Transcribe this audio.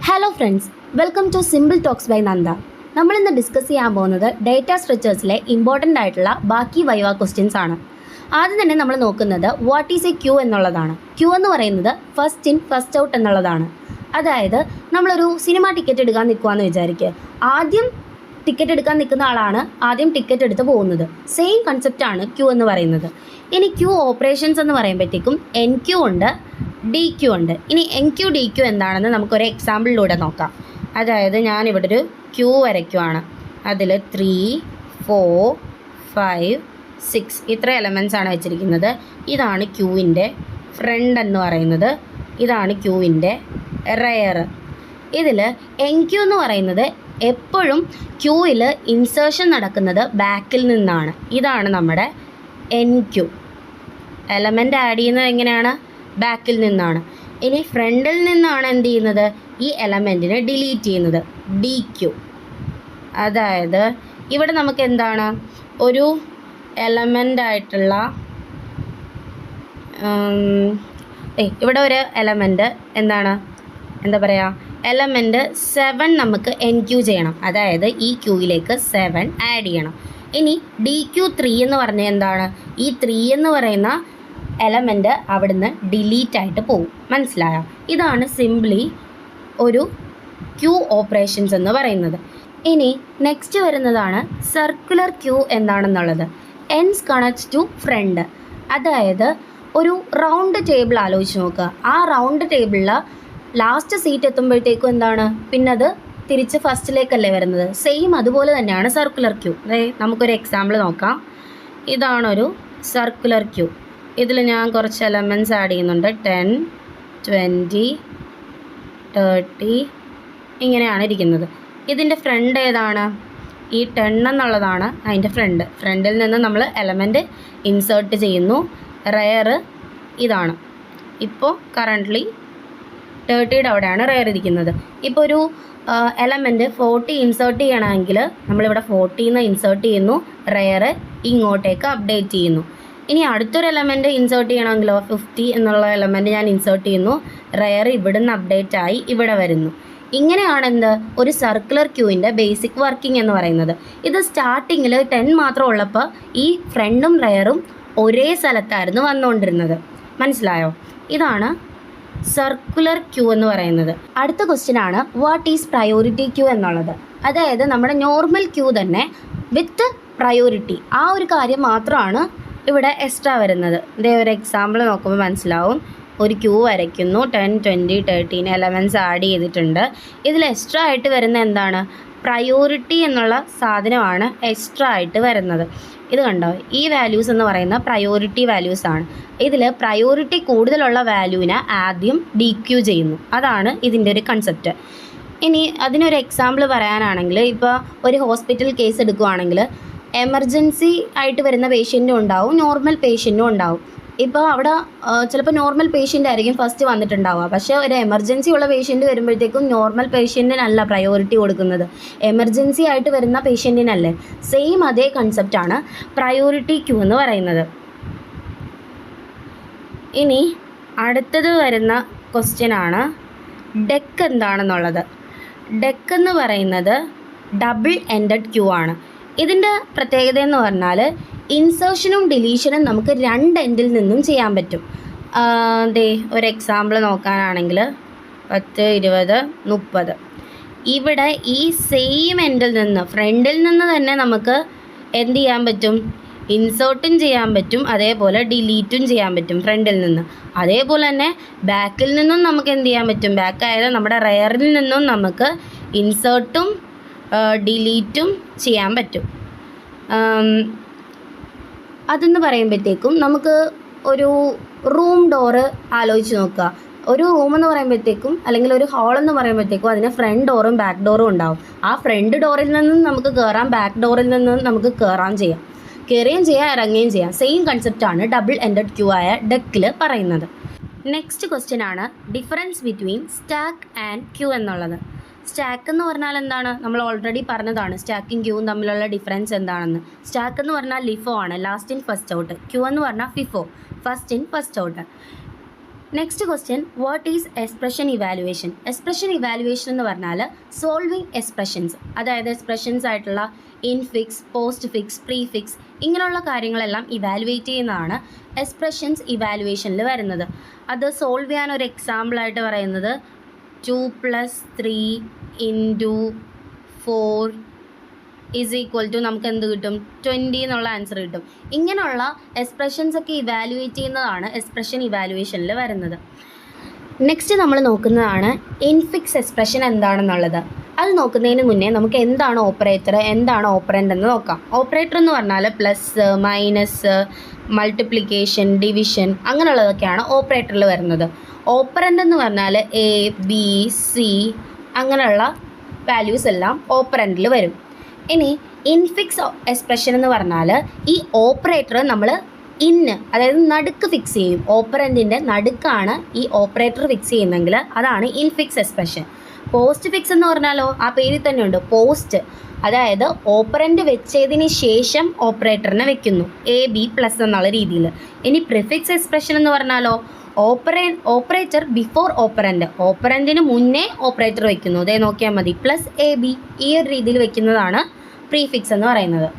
Hello friends, welcome to simple talks by Nanda. നമ്മളിന്ന് discuss ചെയ്യാൻ പോകുന്നത് ഡേറ്റ സ്ട്രക്ചേഴ്സിലെ ഇമ്പോർട്ടൻ്റ് ആയിട്ടുള്ള ബാക്കി വൈവ ക്വസ്റ്റ്യൻസ് ആണ്. ആദ്യം തന്നെ നമ്മൾ നോക്കുന്നത് വാട്ട് ഈസ് എ ക്യൂ എന്നുള്ളതാണ്. ക്യൂ എന്ന് പറയുന്നത് ഫസ്റ്റ് ഇൻ ഫസ്റ്റ് ഔട്ട് എന്നുള്ളതാണ്. അതായത് നമ്മളൊരു സിനിമ ടിക്കറ്റ് എടുക്കാൻ നിൽക്കുകയെന്ന് വിചാരിക്കുക. ആദ്യം ടിക്കറ്റ് എടുക്കാൻ നിൽക്കുന്ന ആളാണ് ആദ്യം ടിക്കറ്റ് എടുത്ത് പോകുന്നത്. സെയിം കൺസെപ്റ്റാണ് ക്യൂ എന്ന് പറയുന്നത്. ഇനി ക്യൂ ഓപ്പറേഷൻസ് എന്ന് പറയുമ്പോഴത്തേക്കും എൻ ക്യൂ ഉണ്ട്, ഡി ക്യൂ ഉണ്ട്. ഇനി എൻ ക്യൂ ഡി ക്യൂ എന്താണെന്ന് നമുക്കൊരു എക്സാമ്പിളിലൂടെ നോക്കാം. അതായത് ഞാനിവിടെ ഒരു ക്യൂ വരയ്ക്കുവാണ്. അതിൽ 3, 4, 5, 6 ഇത്ര എലമെൻറ്റ്സ് ആണ് വെച്ചിരിക്കുന്നത്. ഇതാണ് ക്യൂവിൻ്റെ ഫ്രണ്ട് എന്ന് പറയുന്നത്, ഇതാണ് ക്യൂവിൻ്റെ റെയർ. ഇതിൽ എൻ ക്യൂ എന്ന് പറയുന്നത് എപ്പോഴും ക്യൂവിൽ ഇൻസേർഷൻ നടക്കുന്നത് ബാക്കിൽ നിന്നാണ്. ഇതാണ് നമ്മുടെ എൻ ക്യൂ. എലമെൻ്റ് ആഡ് ചെയ്യുന്നത് എങ്ങനെയാണ്? ബാക്കിൽ നിന്നാണ്. ഇനി ഫ്രണ്ടിൽ നിന്നാണ് എന്ത് ചെയ്യുന്നത്? ഈ എലമെൻറ്റിനെ ഡിലീറ്റ് ചെയ്യുന്നത്, ഡി ക്യൂ. അതായത് ഇവിടെ നമുക്ക് എന്താണ് ഒരു എലമെൻ്റ് ആയിട്ടുള്ള ഇവിടെ ഒരു എലമെൻറ്റ് എന്താ പറയുക, എലമെൻറ്റ് 7 നമുക്ക് എൻ ക്യൂ ചെയ്യണം. അതായത് ഈ ക്യൂയിലേക്ക് 7 ആഡ് ചെയ്യണം. ഇനി ഡി ക്യൂ 3 എന്ന് പറഞ്ഞാൽ എന്താണ്? ഈ 3 എന്ന് പറയുന്ന എലമെൻറ്റ് അവിടുന്ന് ഡിലീറ്റ് ആയിട്ട് പോകും. മനസ്സിലായോ? ഇതാണ് സിംപ്ലി ഒരു ക്യൂ ഓപ്പറേഷൻസ് എന്ന് പറയുന്നത്. ഇനി നെക്സ്റ്റ് വരുന്നതാണ് സർക്കുലർ ക്യൂ എന്താണെന്നുള്ളത്. എൻസ് കണക്ട്സ് ടു ഫ്രണ്ട്. അതായത് ഒരു റൗണ്ട് ടേബിൾ ആലോചിച്ച് നോക്കുക. ആ റൗണ്ട് ടേബിളിൽ ലാസ്റ്റ് സീറ്റ് എത്തുമ്പോഴത്തേക്കും എന്താണ്? പിന്നെ അത് തിരിച്ച് ഫസ്റ്റിലേക്കല്ലേ വരുന്നത്. സെയിം അതുപോലെ തന്നെയാണ് സർക്കുലർ ക്യൂ. നമുക്കൊരു എക്സാമ്പിൾ നോക്കാം. ഇതാണൊരു സർക്കുലർ ക്യൂ. ഇതിൽ ഞാൻ കുറച്ച് എലമെൻറ്റ്സ് ആഡ് ചെയ്യുന്നുണ്ട്. 10, 20, 30 ഇങ്ങനെയാണ് ഇരിക്കുന്നത്. ഇതിൻ്റെ ഫ്രണ്ട് ഏതാണ്? ഈ 10 എന്നുള്ളതാണ് അതിൻ്റെ ഫ്രണ്ട്. ഫ്രണ്ടിൽ നിന്ന് നമ്മൾ എലമെൻറ്റ് ഇൻസേർട്ട് ചെയ്യുന്നു. റെയർ ഇതാണ്. ഇപ്പോൾ കറൻ്റ്ലി 30യുടെ അവിടെയാണ് റെയർ ഇരിക്കുന്നത്. ഇപ്പോൾ ഒരു എലമെൻറ്റ് 40 ഇൻസേർട്ട് ചെയ്യണമെങ്കിൽ നമ്മളിവിടെ 40 ഇൻസേർട്ട് ചെയ്യുന്നു, റെയർ ഇങ്ങോട്ടേക്ക് അപ്ഡേറ്റ് ചെയ്യുന്നു. ഇനി അടുത്തൊരു എലമെൻറ്റ് ഇൻസേർട്ട് ചെയ്യണമെങ്കിലോ 50 എന്നുള്ള എലമെൻറ്റ് ഞാൻ ഇൻസേർട്ട് ചെയ്യുന്നു, റെയർ ഇവിടുന്ന് അപ്ഡേറ്റ് ആയി ഇവിടെ വരുന്നു. ഇങ്ങനെയാണ് ഒരു സർക്കുലർ ക്യൂവിൻ്റെ ബേസിക് വർക്കിംഗ് എന്ന് പറയുന്നത്. ഇത് സ്റ്റാർട്ടിങ്ങിൽ 10 മാത്രം ഉള്ളപ്പോൾ ഈ ഫ്രണ്ടും റെയറും ഒരേ സ്ഥലത്തായിരുന്നു വന്നുകൊണ്ടിരുന്നത്. മനസ്സിലായോ? ഇതാണ് സർക്കുലർ ക്യൂ എന്ന് പറയുന്നത്. അടുത്ത ക്വസ്റ്റ്യൻ ആണ് വാട്ട് ഈസ് പ്രയോറിറ്റി ക്യൂ എന്നുള്ളത്. അതായത് നമ്മുടെ നോർമൽ ക്യൂ തന്നെ വിത്ത് പ്രയോറിറ്റി, ആ ഒരു കാര്യം മാത്രമാണ് ഇവിടെ എക്സ്ട്രാ വരുന്നത്. ഇതേ ഒരു എക്സാമ്പിൾ നോക്കുമ്പോൾ മനസ്സിലാവും. ഒരു ക്യൂ വരയ്ക്കുന്നു, 10, 20, 13 എലമെൻറ്റ്സ് ആഡ് ചെയ്തിട്ടുണ്ട്. ഇതിൽ എക്സ്ട്രാ ആയിട്ട് വരുന്ന എന്താണ്? പ്രയോറിറ്റി എന്നുള്ള സാധനമാണ് എക്സ്ട്രാ ആയിട്ട് വരുന്നത്. ഇത് കണ്ടോ? ഈ വാല്യൂസ് എന്ന് പറയുന്ന പ്രയോറിറ്റി വാല്യൂസ് ആണ്. ഇതിൽ പ്രയോറിറ്റി കൂടുതലുള്ള വാല്യൂവിനെ ആദ്യം ഡി ക്യൂ ചെയ്യുന്നു. അതാണ് ഇതിൻ്റെ ഒരു കൺസെപ്റ്റ്. ഇനി അതിനൊരു എക്സാമ്പിൾ പറയാനാണെങ്കിൽ, ഇപ്പോൾ ഒരു ഹോസ്പിറ്റൽ കേസ് എടുക്കുകയാണെങ്കിൽ എമർജൻസി ആയിട്ട് വരുന്ന പേഷ്യൻറ്റും ഉണ്ടാവും, നോർമൽ പേഷ്യൻറ്റും ഉണ്ടാവും. ഇപ്പോൾ അവിടെ ചിലപ്പോൾ നോർമൽ പേഷ്യൻ്റ് ആയിരിക്കും ഫസ്റ്റ് വന്നിട്ടുണ്ടാവുക. പക്ഷേ ഒരു എമർജൻസി ഉള്ള പേഷ്യൻറ്റ് വരുമ്പോഴത്തേക്കും നോർമൽ പേഷ്യൻറ്റിനല്ല പ്രയോറിറ്റി കൊടുക്കുന്നത്, എമർജൻസി ആയിട്ട് വരുന്ന പേഷ്യൻറ്റിനല്ലേ. സെയിം അതേ കൺസെപ്റ്റാണ് പ്രയോറിറ്റി ക്യൂ എന്ന് പറയുന്നത്. ഇനി അടുത്തത് വരുന്ന ക്വസ്റ്റ്യനാണ് ഡെക്ക് എന്താണെന്നുള്ളത്. ഡെക്ക് എന്ന് പറയുന്നത് ഡബിൾ എൻഡഡ് ക്യൂ ആണ്. ഇതിൻ്റെ പ്രത്യേകത എന്ന് പറഞ്ഞാൽ ഇൻസേർഷനും ഡിലീഷനും നമുക്ക് 2 എൻഡിൽ നിന്നും ചെയ്യാൻ പറ്റും. ഒരു എക്സാമ്പിൾ നോക്കാനാണെങ്കിൽ 10, 20, 30 ഇവിടെ ഈ സെയിം എൻഡിൽ നിന്ന് ഫ്രണ്ടിൽ നിന്ന് തന്നെ നമുക്ക് എന്ത് ചെയ്യാൻ പറ്റും? ഇൻസേർട്ടും ചെയ്യാൻ പറ്റും, അതേപോലെ ഡിലീറ്റും ചെയ്യാൻ പറ്റും ഫ്രണ്ടിൽ നിന്ന്. അതേപോലെ തന്നെ ബാക്കിൽ നിന്നും നമുക്ക് എന്ത് ചെയ്യാൻ പറ്റും? ബാക്ക് ആയത് നമ്മുടെ റെയറിൽ നിന്നും നമുക്ക് ഇൻസേർട്ടും ഡിലീറ്റും ചെയ്യാൻ പറ്റും. അതെന്ന് പറയുമ്പോഴത്തേക്കും നമുക്ക് ഒരു റൂം ഡോറ് ആലോചിച്ച് നോക്കുക. ഒരു റൂം എന്ന് പറയുമ്പോഴത്തേക്കും അല്ലെങ്കിൽ ഒരു ഹാൾ എന്ന് പറയുമ്പോഴത്തേക്കും അതിന് ഫ്രണ്ട് ഡോറും ബാക്ക് ഡോറും ഉണ്ടാവും. ആ ഫ്രണ്ട് ഡോറിൽ നിന്നും നമുക്ക് കയറാം, ബാക്ക് ഡോറിൽ നിന്നും നമുക്ക് കയറുകയും ചെയ്യാം, ഇറങ്ങുകയും ചെയ്യാം. സെയിം കൺസെപ്റ്റാണ് ഡബിൾ എൻഡഡ് ക്യൂ ആയ ഡെക്കിൽ പറയുന്നത്. നെക്സ്റ്റ് ക്വസ്റ്റ്യൻ ആണ് difference between stack and queue എന്നുള്ളത്. സ്റ്റാക്ക് എന്ന് പറഞ്ഞാൽ എന്താണ്? നമ്മൾ ഓൾറെഡി പറഞ്ഞതാണ് സ്റ്റാക്കും ക്യൂവും തമ്മിലുള്ള ഡിഫറൻസ് എന്താണെന്ന്. സ്റ്റാക്ക് എന്ന് പറഞ്ഞാൽ ലിഫോ ആണ്, last in first out. Queue എന്ന് പറഞ്ഞാൽ FIFO, first in first out. Next question, what is expression evaluation? Expression evaluation എന്ന് പറഞ്ഞാൽ സോൾവിങ് എക്സ്പ്രഷൻസ്, അതായത് എക്സ്പ്രഷൻസ് ആയിട്ടുള്ള ഇൻഫിക്സ്, പോസ്റ്റ് ഫിക്സ്, പ്രീഫിക്സ് ഇങ്ങനെയുള്ള കാര്യങ്ങളെല്ലാം ഇവാലുവേറ്റ് ചെയ്യുന്നതാണ് എക്സ്പ്രഷൻസ് ഇവാലുവേഷനിൽ വരുന്നത്. അത് സോൾവ് ചെയ്യാൻ ഒരു എക്സാമ്പിളായിട്ട് പറയുന്നത് 2 + 3 × 4 = നമുക്ക് എന്ത് കിട്ടും? 20 എന്നുള്ള ആൻസർ കിട്ടും. ഇങ്ങനെയുള്ള എക്സ്പ്രഷൻസ് ഒക്കെ ഇവാലുവേറ്റ് ചെയ്യുന്നതാണ് എക്സ്പ്രഷൻ ഇവാലുവേഷനിൽ വരുന്നത്. നെക്സ്റ്റ് നമ്മൾ നോക്കുന്നതാണ് ഇൻഫിക്സ് എക്സ്പ്രഷൻ എന്താണെന്നുള്ളത്. അത് നോക്കുന്നതിന് മുന്നേ നമുക്ക് എന്താണ് ഓപ്പറേറ്റർ, എന്താണ് ഓപ്പറൻഡ് എന്ന് നോക്കാം. ഓപ്പറേറ്റർ എന്ന് പറഞ്ഞാൽ പ്ലസ്, മൈനസ്, മൾട്ടിപ്ലിക്കേഷൻ, ഡിവിഷൻ അങ്ങനെയുള്ളതൊക്കെയാണ് ഓപ്പറേറ്ററിൽ വരുന്നത്. ഓപ്പറൻഡ് എന്ന് പറഞ്ഞാൽ എ, ബി, സി അങ്ങനെയുള്ള വാല്യൂസ് എല്ലാം ഓപ്പറൻഡിൽ വരും. ഇനി ഇൻഫിക്സ് എക്സ്പ്രഷൻ എന്ന് പറഞ്ഞാൽ ഈ ഓപ്പറേറ്റർ നമ്മൾ അതായത് നടുക്ക് ഫിക്സ് ചെയ്യും. ഓപ്പറൻറ്റിൻ്റെ നടുക്കാണ് ഈ ഓപ്പറേറ്റർ ഫിക്സ് ചെയ്യുന്നതെങ്കിൽ അതാണ് ഇൻഫിക്സ് എക്സ്പ്രഷൻ. പോസ്റ്റ് ഫിക്സ് എന്ന് പറഞ്ഞാലോ ആ പേരിൽ തന്നെയുണ്ട്, പോസ്റ്റ്, അതായത് ഓപ്പറൻറ്റ് വെച്ചതിന് ശേഷം ഓപ്പറേറ്ററിനെ വെക്കുന്നു, എ ബി പ്ലസ് എന്നുള്ള രീതിയിൽ. ഇനി പ്രിഫിക്സ് എക്സ്പ്രഷൻ എന്ന് പറഞ്ഞാലോ ഓപ്പറേറ്റർ ബിഫോർ ഓപ്പറൻറ്റ്, ഓപ്പറൻറ്റിന് മുന്നേ ഓപ്പറേറ്റർ വെക്കുന്നു, അതേ നോക്കിയാൽ മതി, പ്ലസ് എ ബി ഈ ഒരു രീതിയിൽ വെക്കുന്നതാണ് പ്രീഫിക്സ് എന്ന് പറയുന്നത്.